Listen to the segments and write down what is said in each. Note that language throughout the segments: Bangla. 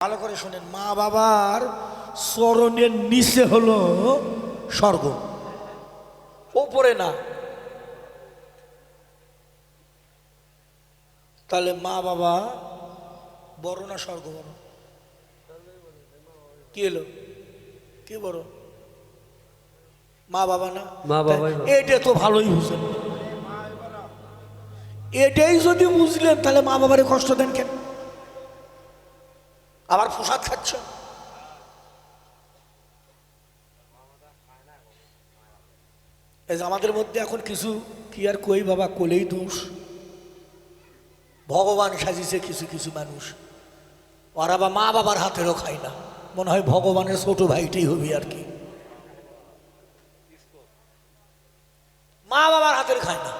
ভালো করে শোনেন, মা বাবার চরণের নিচে হলো স্বর্গ, ওপরে না। তাহলে মা বাবা বড় না স্বর্গ বড়? কি হলো, কি বড়? মা বাবা না? মা বাবা। এটা তো ভালোই বুঝলেন, এটাই যদি বুঝলেন তাহলে মা বাবারে কষ্ট দেন কেন? আবার প্রসাদ খাচ্ছ। এই যে আমাদের মধ্যে এখন কিছু কি আর কই বাবা, কোলেই দোষ, ভগবান সাজিছে কিছু কিছু মানুষ, ওরা বা মা বাবার হাতেরও খায় না, মনে হয় ভগবানের ছোট ভাইটাই হবে আর কি, মা বাবার হাতের খায় না।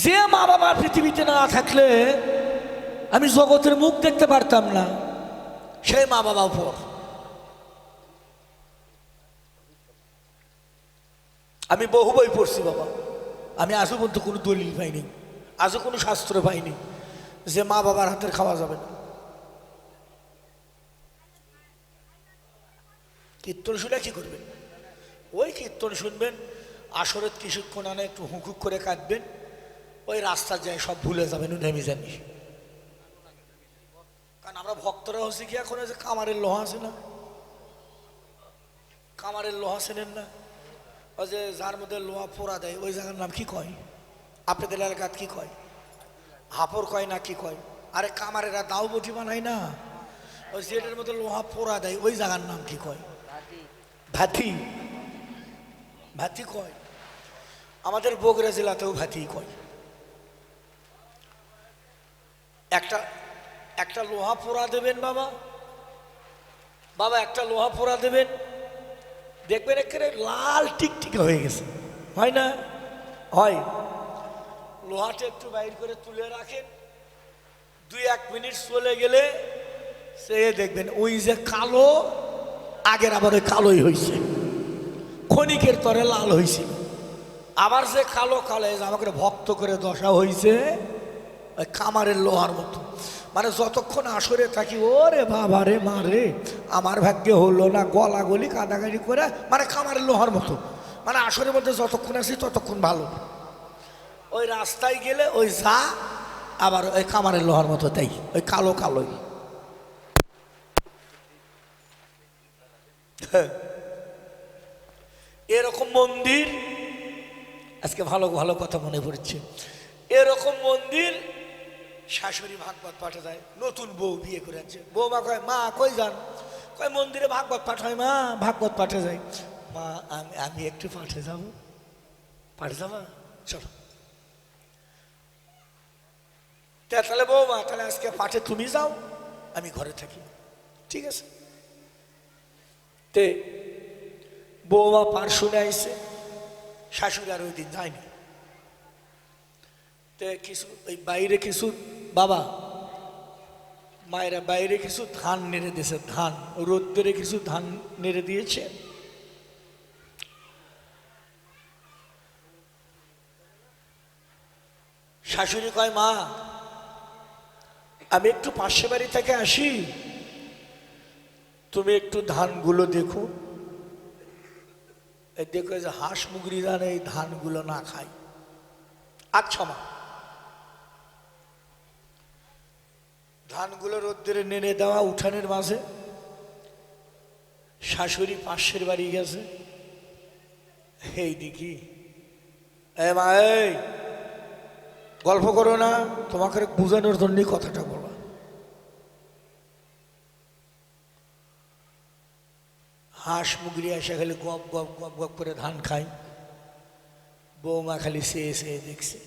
যে মা বাবা পৃথিবীতে না থাকলে আমি জগতের মুখ দেখতে পারতাম না, সেই মা বাবা উপর। আমি বহু বই পড়ছি বাবা, আমি আজও পর্যন্ত কোনো দলিল পাইনি, আজও কোনো শাস্ত্র পাইনি যে মা বাবার হাতের খাওয়া যাবে না। কীর্তন শুনে কি করবেন? ওই কীর্তন শুনবেন, আসরের কিছুক্ষণ আনে একটু হুঁকুক করে কাঁদবেন, ওই রাস্তার যায় সব ভুলে যাবেন, নেমে জানি। কারণ আমরা ভক্তরা হচ্ছে কি এখন যে কামারের লোহা আছে না, কামারের লোহা চেনেন না? ওই যে যার মধ্যে লোহা পোড়া দেয়, ওই জায়গার নাম কি কয়? আপনাদের এলাকাত কি কয়? হাপড় কয় না কি কয়? আরে কামারেরা দাও বটি বানায় না, ওই যেটার মধ্যে লোহা পোড়া দেয় ওই জায়গার নাম কি কয়? ভাতি, ভাতি কয়। আমাদের বগুড়া জেলাতেও ভাতি কয়। একটা একটা লোহা পোড়া দেবেন বাবা, বাবা একটা লোহা পোড়া দেবেন, দেখবেন একেবারে লাল টিকটিকে হয়ে গেছে, হয় না? হয়। লোহাটা একটু বাইর করে তুলে রাখেন, 2-1 মিনিট চলে গেলে সে দেখবেন ওই যে কালো, আগের আবার ওই কালোই হয়েছে, ক্ষণিকের তরে লাল হয়েছিল, আবার যে কালো কালো আমাকে ভক্ত করে দশা হয়েছে ওই কামারের লোহার মতো। মানে যতক্ষণ আসরে থাকি, ওরে বাবা রে মারে আমার ভাগ্যে হলো না, গলা গলি কাঁদাকাড়ি করে, মানে কামারের লোহার মতো। মানে আসরের মধ্যে যতক্ষণ আছি ততক্ষণ ভালো, ওই রাস্তায় গেলে ওই যা আবার ওই কামারের লোহার মতো, তাই ওই কালো কালোই। এরকম মন্দির আজকে ভালো ভালো কথা মনে পড়ছে, এরকম মন্দির শাশুড়ি ভাগবত পাঠে যায়, নতুন বউ বিয়ে করে আনছে, বৌমা কয় মা কই যান? কয় মন্দিরে ভাগবত পাঠ হয় মা, ভাগবত পাঠে যাই। মা আমি একটু পাঠে যাব, পাঠে যাবা, চলো। তাহলে বৌমা তাহলে আজকে পাঠে তুমি যাও, আমি ঘরে থাকি, ঠিক আছে। তে বৌমা পাঠ শুনে আইছে, শাশুড়ি আর ওই দিন যায়নি। তে কিছু ওই বাইরে কিছু বাবা মায়েরা বাইরে কিছু ধান নেড়ে দিয়েছে, ধান রোদ্দুরে কিছু ধান নেড়ে দিয়েছে। শাশুড়ি কয় মা আমি একটু পাশে বাড়ি থেকে আসি, তুমি একটু ধানগুলো দেখো। দেখো যে হাঁস মুগরি ধান এই ধানগুলো না খায়। আচ্ছা মা। ধানগুলো রোদ্দুরে নেড়ে দেওয়া উঠানের মাঝে, শাশুড়ি পাশের বাড়ি গেছে, এই দেখি এ মা এই গল্প করো না, তোমাকে বোঝানোর জন্যই কথাটা বলা। হাঁস মুগরি এসে খালি গপ গপ গপ গপ করে ধান খায়, বৌমা খালি চেয়ে চেয়ে দেখছে।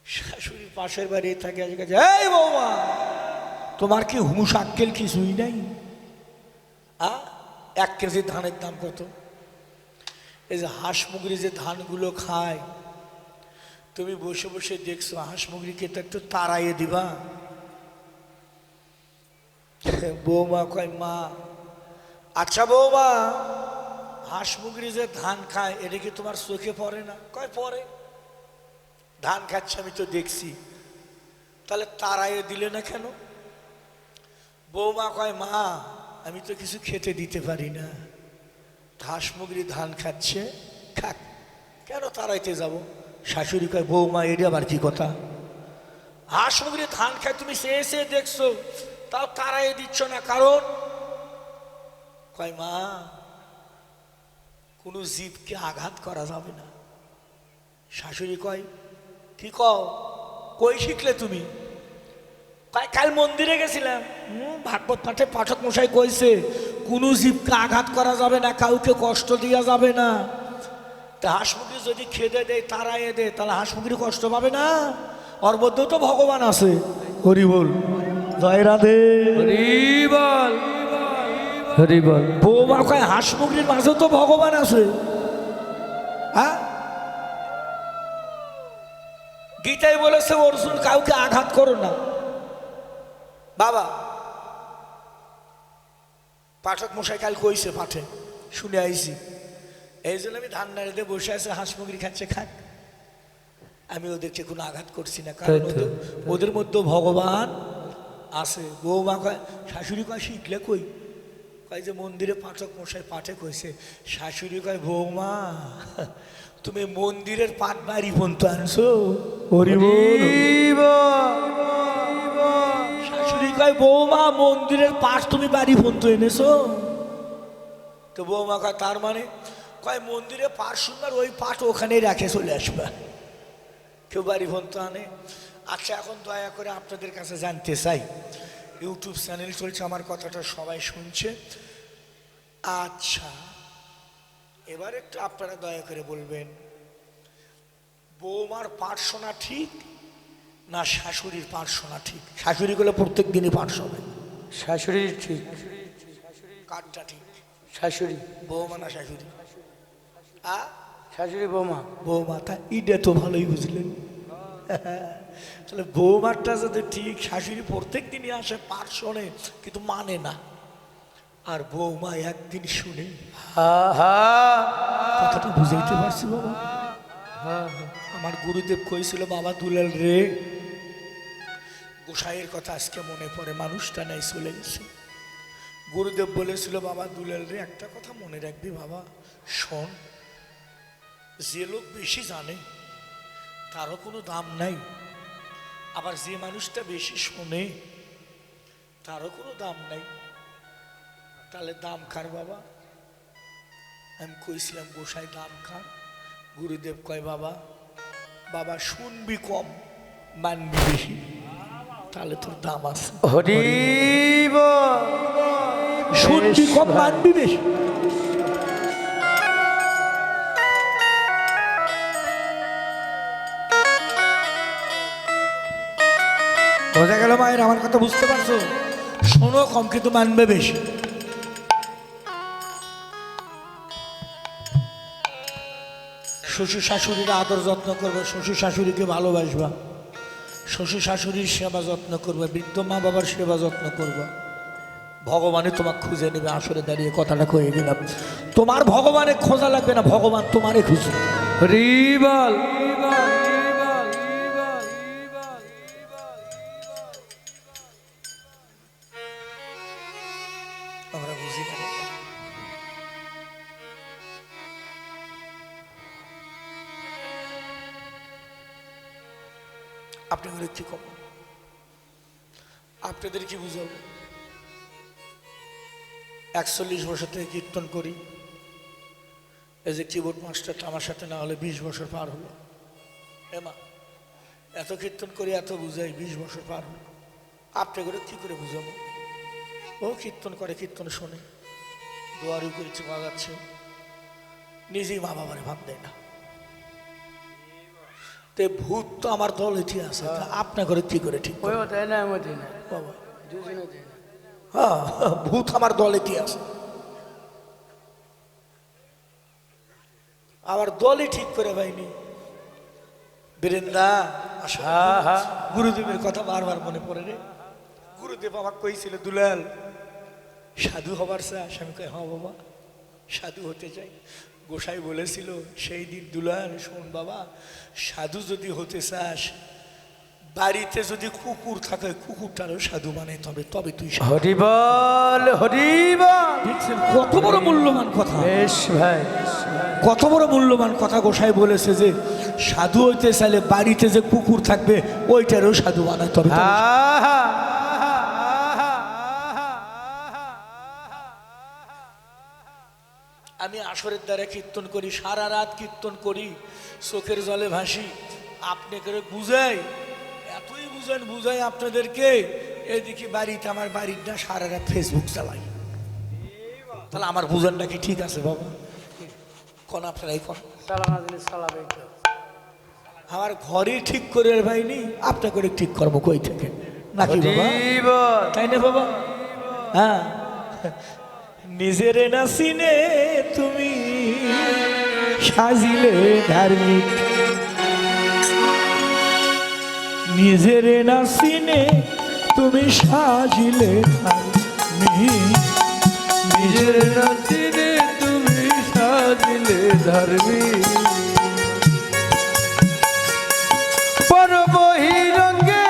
শাশুড়ি পাশের বাড়ি থাকে, এই বৌমা তোমার কি হুমুস আক্কেল কিছুই নাই? 1 কেজি ধানের দাম কত? এই যে হাঁস মুগরি যে ধানগুলো খায়, তুমি বসে বসে দেখছো, হাঁস মুগরিকে তো একটু তাড়াইয়ে দিবা। বৌমা কয় মা আচ্ছা বৌমা হাঁস মুগরি যে ধান খায় এটা কি তোমার চোখে পড়ে না? কয় পড়ে, ধান খাচ্ছে আমি তো দেখছি, তাহলে তাড়াইয়ে দিলে না কেন? বৌমা কয় মা আমি তো কিছু খেতে দিতে পারি না, হাঁস মুরগি ধান খাচ্ছে, খাক, কেন তাড়াইতে যাব? শাশুড়ি কয় বৌমা এটা আবার কি কথা? হাঁস মুরগি ধান খায় তুমি সে এসে দেখছো, তাও তাড়াই দিচ্ছ না, কারণ? কয় মা কোনো জীবকে আঘাত করা যাবে না। শাশুড়ি কয় কি কই শিখলে তুমি? কয় কাল মন্দিরে গেছিলাম, ভাগবত পাঠে পাঠক মশাই কইছে কোনো জীবকে আঘাত করা যাবে না, কাউকে কষ্ট দেওয়া যাবে না। তা হাঁস মুরগি যদি খেদে দেয় তাড়াইয়ে দেয় তাহলে হাঁস মুরগি কষ্ট পাবে না? ওর মধ্যেও তো ভগবান আছে। হরি বল, জয় রাধে, হরি বল, হরি বল। বৌমা কয় হাঁস মুরগির মাঝেও তো ভগবান আছে। হ্যাঁ, গীতায় বলেছে অর্জুন কাউকে আঘাত করো না। বাবা পাঠক মশাই কাল কইছে পাঠে, শুনে আইছি, এই জন্য আমি ধান নাড়িতে বসে আছে, হাঁস মুরগি খাচ্ছে, খাক, আমি ওদেরকে কোনো আঘাত করছি না, কারণ ওদের মধ্যে ভগবান আছে। বৌমা কয়, শাশুড়ি কয় শিখলে কই? কয় যে মন্দিরে পাঠক মশাই পাঠে কইছে। শাশুড়ি কয় বৌমা তুমি মন্দিরের পাট বাড়ি পর্যন্ত আনছো? শাশুড়ি কয় বৌমা মন্দিরের পাট তুমি বাড়ি পর্যন্ত এনেছো? তো বৌমা কয় তার মানে? কয় মন্দিরে পাট সুন্দর, ওই পাট ওখানেই রাখে চলে আসবা, কেউ বাড়ি পর্যন্ত আনে। আচ্ছা এখন দয়া করে আপনাদের কাছে জানতে চাই, ইউটিউব চ্যানেল চলছে, আমার কথাটা সবাই শুনছে, আচ্ছা এবার একটু আপনারা দয়া করে বলবেন, বৌমার পাঠ শোনা ঠিক না শাশুড়ির পাঠ শোনা ঠিক? শাশুড়ি গুলো প্রত্যেক দিনই পাঠ শোনে। শাশুড়ির ঠিক। কারটা ঠিক? শাশুড়ি। বৌমা না শাশুড়ি? শাশুড়ি বৌমা। বৌমা, তা ইডে তো ভালোই বুঝলেন। তাহলে বৌমারটা যদি ঠিক, শাশুড়ি প্রত্যেক দিনই আসে পাঠ শোনে কিন্তু মানে না, আর বৌমা একদিন শুনে, কথাটা বুঝাইতে পারছি বাবা? আমার গুরুদেব কইছিল বাবা দুলাল রে, গোসাইয়ের কথা আজকে মনে পড়ে, মানুষটা নাই চলে গেছে। গুরুদেব বলেছিল বাবা দুলাল রে একটা কথা মনে রাখবি বাবা, শোন, যে লোক বেশি জানে তারও কোনো দাম নাই, আবার যে মানুষটা বেশি শোনে তারও কোনো দাম নাই। তাহলে দাম কার বাবা? আমি কইছিলাম গোসাই দাম কার? গুরুদেব কয় বাবা, বাবা শুনবি কম মানবি বেশি, তাহলে তোর দাম আছে। শুনবি কম মানবি বেশি। বোঝা গেল মায়ের? আমার কথা বুঝতে পারছো? শোনো কম কিন্তু মানবে বেশি। শ্বশুর শাশুড়ির আদর যত্ন করবে, শ্বশুর শাশুড়িকে ভালোবাসবা, শ্বশুর শাশুড়ির সেবা যত্ন করবে, বৃদ্ধ মা বাবার সেবা যত্ন করবা, ভগবানে তোমাকে খুঁজে নেবে। আসরে দাঁড়িয়ে কথাটা কয়ে গেলাম, তোমার ভগবানে খোঁজা লাগবে না, ভগবান তোমারে খুঁজে। হরিবল। আমরা বুঝি না। আপনাদের কি কম, আপনাদের কি বুঝাবো? 41 বছর থেকে কীর্তন করি, এই যে কিবোর্ড মাস্টারটা আমার সাথে না হলে 20 বছর পার হলো। এমা এত কীর্তন করি, এত বুঝাই, 20 বছর পার হলো। আপনাদের কি করে বুঝাবো? ও কীর্তন করে, কীর্তন শোনে, দোয়ারও করেছে, বাজাচ্ছে, নিজেই মা বাবারে ভাব দেয় না। তে ভূত তো আমার দল এটি আছে, আপনার ঘরে কি করে ঠিক বাবা? হ্যাঁ, ভূত আমার দলে কি আছে, আমার দলই ঠিক করে পাইনি। বীরেন্দা গুরুদেবের কথা বারবার মনে পড়ে রে। গুরুদেব আমাকে কইছিল দুলাল সাধু হবার চাস? আমি কই হ্যাঁ বাবা সাধু হতে চাই। গোসাই বলেছিল সেই দিন, দুলাল শোন বাবা, সাধু যদি হতে চাস বাড়িতে যদি কুকুর থাকে কুকুরটারও সাধু বানাইতে হবে, তবে তুই সাধু। হরি বল, হরি বল। দেখছেন কত বড় মূল্যবান কথা, বেশ ভাই, কত বড় মূল্যবান কথা গোসাই বলেছে যে সাধু হইতে চাইলে বাড়িতে যে কুকুর থাকবে ওইটারও সাধু বানাইতে হবে। আহা, আমি আসরের দ্বারা কীর্তন করি, সারা রাত কীর্তন করি, চোখের জলে ভাসি, আপনাকে বুঝাই, এতই বুঝাই আপনাদেরকে। এদিকে বাড়িতে আমার বাড়ির না সারা রাত ফেসবুক চালাই, তাহলে আমার বুঝানটা কি ঠিক আছে বাবা? কোন আপনারাই কোন সালানা দিলে সালাবে তো। আমার ঘরে ঠিক করে ভাইনি, আপনাকে করে ঠিক করবো কই থেকে নাকি বাবা? হরি বল। তাই না বাবা? হ্যাঁ, নিজের না চিনে তুমি সাজিলে ধার্মিক, নিজের না চিনে তুমি সাজিলে ধার্মিক, নিজের নাতিনে তুমি সাজিলে ধার্মিক, পর বহিরঙ্গে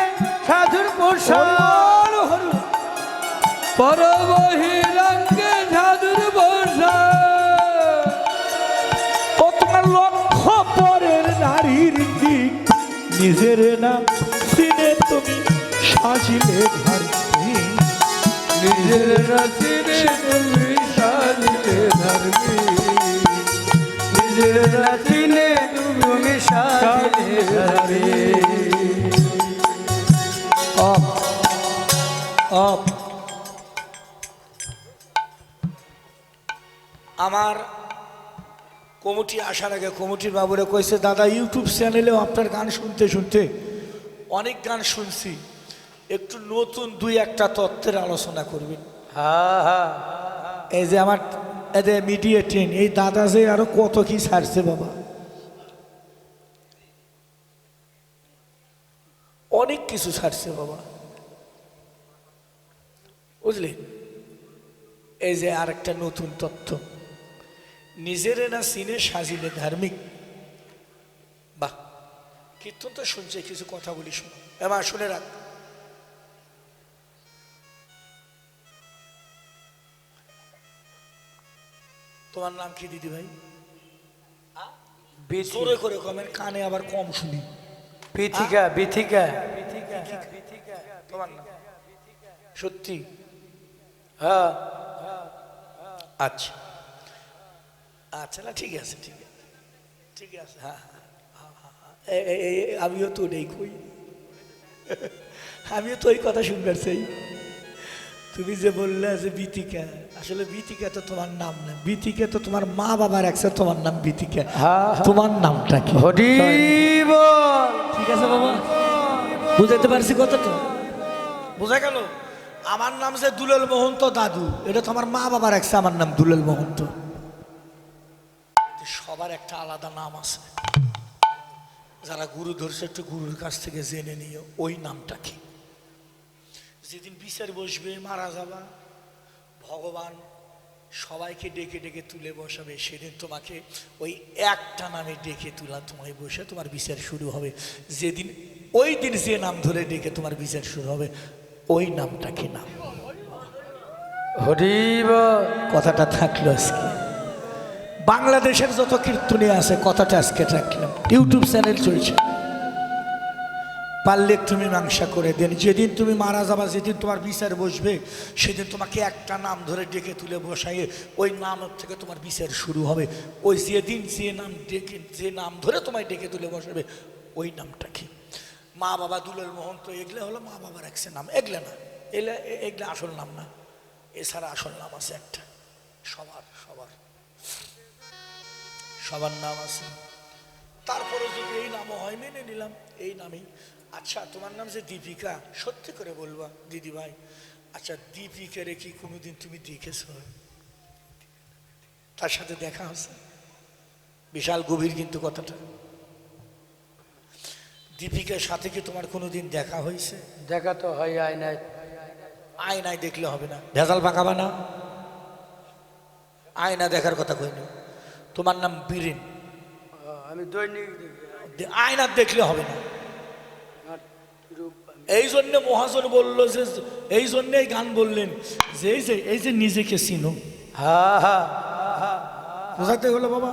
সাধুর পোশাক, পর বহিরঙ্গে সাধুর পোশাক, ও তোমার লক্ষ্য পরের নারীর দিক, নিজের না চিনে তুমি সাজিলে ধার্মিক, নিজের নাতিনে তুমি সাজিলে ধার্মিক, নিজের নাতিনে তুমি সাজিলে ধার্মিক। অপ অপ আমার কমিটি আসার আগে কমিটির বাবুরা কইছে, দাদা ইউটিউব চ্যানেলেও আপনার গান শুনতে শুনতে অনেক গান শুনছি, একটু নতুন দুই একটা তত্ত্বের আলোচনা করবেন। আহা, এই যে আমার এদের মিডিয়া ট্রেন, এই দাদা যে আরো কত কি ছাড়ছে বাবা, অনেক কিছু ছাড়ছে বাবা, বুঝলেন? এই যে আর একটা নতুন তথ্য, নিজেরে না চিনে সাজিলে ধার্মিক। বাহ, কীর্তন তো শুনছে, কিছু কথা বলি শোনো এবার, শুনে রাখ। তোমার নাম কি দিদি ভাই? জোরে করে কমেন, কানে আবার কম শুনি। বিথিকা, বিথিকা, তোমার নাম সত্যি? হ্যাঁ, আচ্ছা আচ্ছা, না ঠিক আছে, ঠিক আছে, ঠিক আছে, হ্যাঁ হ্যাঁ হ্যাঁ, আমিও তো নেই কই, আমিও তো ওই কথা শুনবার চাই। তুমি যে বললে যে বিতিকা, আসলে বিতিকা তো তোমার নাম না, বিতিকা তো তোমার মা বাবার একসাথে তোমার নাম বিতিকা, তোমার নামটা কি? হরি বল। ঠিক আছে বাবা, বুঝাইতে পারছি কথাটা? বোঝা গেল? আমার নাম যে দুলাল মহন্ত দাদু, এটা তোমার মা বাবার একসাথে আমার নাম দুলাল মহন্ত। সবার একটা আলাদা নাম আছে, যারা গুরু ধরছে একটু গুরুর কাছ থেকে জেনে নিও ওই নামটা কি। যেদিন বিচার বসবে, মারা যাবা, ভগবান সবাইকে ডেকে ডেকে তুলে বসাবে, সেদিন তোমাকে ওই একটা নামে ডেকে তুলা তোমায় বসে তোমার বিচার শুরু হবে। যেদিন ওই দিন যে নাম ধরে ডেকে তোমার বিচার শুরু হবে, ওই নামটা কি নাম? হরি বল। কথাটা থাকলো আজকে। বাংলাদেশের যত কীর্তনী আছে কথাটা আজকে রাখলাম, ইউটিউব চ্যানেল চলছে, পারলে একটু মীমাংসা করে দেন। যেদিন তুমি মারা যাবা, যেদিন তোমার বিচার বসবে, সেদিন তোমাকে একটা নাম ধরে ডেকে তুলে বসাইয়ে ওই নাম থেকে তোমার বিচার শুরু হবে। ওই যেদিন যে নাম ডেকে, যে নাম ধরে তোমায় ডেকে তুলে বসাবে, ওই নামটা কি? মা বাবা দুলাল মহন্ত, এগুলো হলো মা বাবার একসে নাম, এগুলো না, এগুলো আসল নাম না। এছাড়া আসল নাম আছে একটা, সবার সবার সবার নাম আছে। তারপরে যদি এই নামও হয়, মেনে নিলাম এই নামেই। আচ্ছা, তোমার নাম যে দীপিকা, সত্যি করে বলবা দিদি ভাই, আচ্ছা দীপিকারে কি কোনোদিন তুমি দেখেছ? তার সাথে দেখা হচ্ছে? বিশাল গভীর কিন্তু কথাটা। দীপিকার সাথে কি তোমার কোনোদিন দেখা হয়েছে? দেখা তো হয় আয়নায়। আয়নায় দেখলে হবে না, ভেজাল পাকাবা না, আয়না দেখার কথা কইনি। তোমার নাম বীরেন, আমি দৈনিক আয়না দেখলে হবে না, এই জন্য মহাজন বলল যে, এই জন্য এই গান বললেন যে এই যে নিজেকে চিনো। হা হা বোঝাতে হলো বাবা,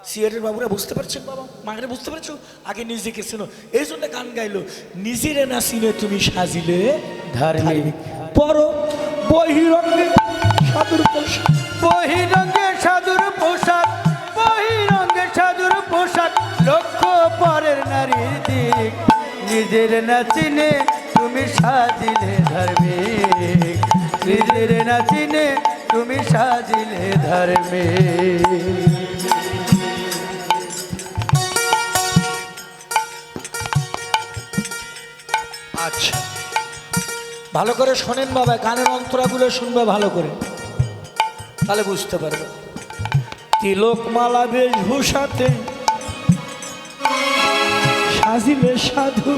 সিয়ারের বাবুরা বুঝতে পারছেন বাবা, মায়েরা বুঝতে পারছো, আগে নিজেকে চেনো। এই জন্য গান গাইলো, নিজেরে না চিনে তুমি সাজিলে ধার্মিক। পর বহিরঙ্গে সাধুর পোশাক, বহিরঙ্গে সাধুর পোশাক, বহিরঙ্গে সাধুর পোশাক, লক্ষ পরের নারীর দিক, নিজের না চিনে তুমি সাজিলে ধার্মিক, নিজের না চিনে তুমি সাজিলে ধার্মিক। আচ্ছা ভালো করে শোনেন বাবা, গানের অন্তরাগুলো শুনবে ভালো করে, তাহলে বুঝতে পারবে। তিলক মালা বেশভূষাতে সাজিলে সাধু,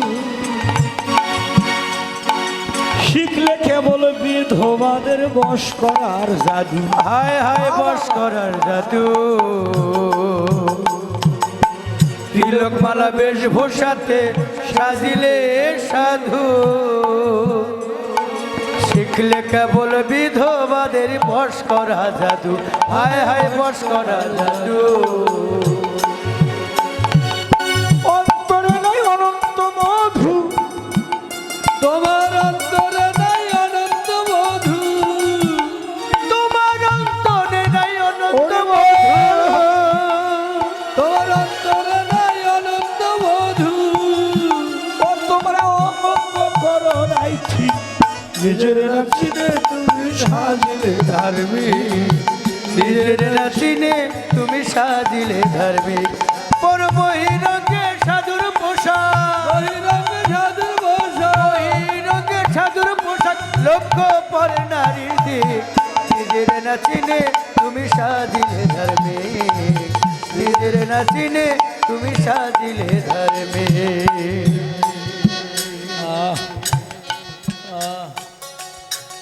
শিখলে কেবল বিধবাদের বশ করার জাদু। হায় হায় বশ করার জাদু, তিলক মালা বেশভূষাতে সাজিলে সাধু, শিখলে কেবল বিধবাদের বশ করা জাদু। হায় হায় বশ করা জাদু। অন্তরে নাই অনন্ত মধু, তোমার অন্তরে নাই অনন্ত মধু, তোমার অন্তরে নাই অনন্ত মধু, তোমার অন্তরে নাই অনন্ত মধু, ও তোমরা অঙ্গ করো নাই ঠিক, নিজের রাখিলে তুমি সাজিলে ধার্মিক, নিজের নাচিনে তুমি সাজিলে ধার্মিক। পর বহিরঙ্গে সাধুর পোশাক, বহিরঙ্গে সাধুর পোশাক, বহিরঙ্গে সাধুর পোশাক, লক্ষ পর নারীর দিক, নিজের নাচিনে তুমি সাজিলে ধার্মিক, নিজের নাচিনে তুমি সাজিলে ধার্মিক।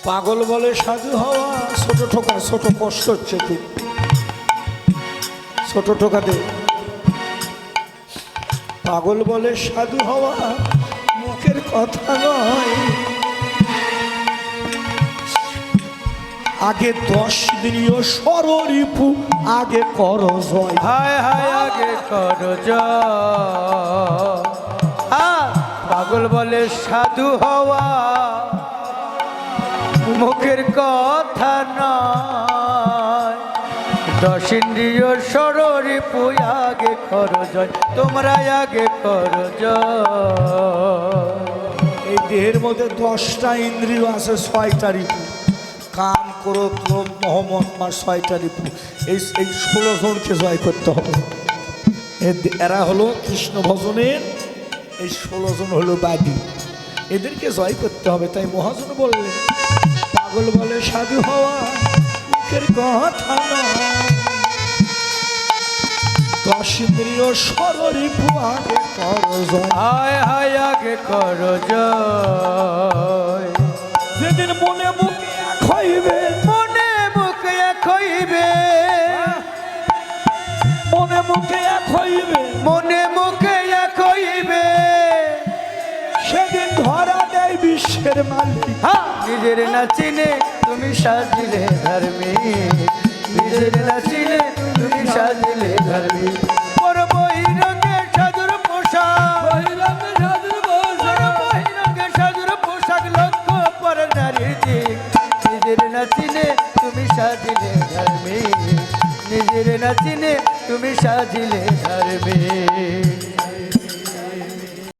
পাগল বলে সাধু হওয়া, ছোট ঠোকা, ছোট কষ্ট হচ্ছে তুই ছোট ঠোকাতে। পাগল বলে সাধু হওয়া মুখের কথা নয়, আগে 10 দিনীয় সররিপু আগে কর জয়। হায় হায় আগে কর জয়। পাগল বলে সাধু হওয়া মুখের কথা নয়, 10 ইন্দ্রিয় সররিপু আগে কর জয়, তোমরা আগে কর জয়। এই দেহের মধ্যে 10টা ইন্দ্রিয় আছে, 6টা রিপু, কাম ক্রোধ লোভ মোহ মদ 6টা রিপু। এই 16 জনকে জয় করতে হবে। এরা হলো কৃষ্ণ ভজনের, এই 16 জন হলো বাদী, এদেরকে জয় করতে হবে। তাই মহাজন বললেন, পাগল বলে সাধু হওয়া মুখের কথা নয়, 10 ইন্দ্রিয় সররিপু আগে কর জয়। হায় হায় আগে কর জয়। যেদিন মনে মুখে এক হইবে, মনে মুখে এক হইবে, মনে মুখে এক হইবে, মনে মুখে এক হইবে, সেদিন ধরা দেয় বিশ্বের মালিক। নিজের নাচিনে তুমি সাজিলে ধার্মিক, নিজের নাচিনে তুমি সাজিলে ধার্মিক। পর বহিরঙ্গে সাধুর পোশাক, বহিরঙ্গে সাধুর পোশাক, বহিরঙ্গে সাধুর পোশাক, লক্ষ পর নারীর দিক, নিজের নাচিনে তুমি সাজিলে ধার্মিক, নিজের নাচিনে তুমি সাজিলে ধার্মিক।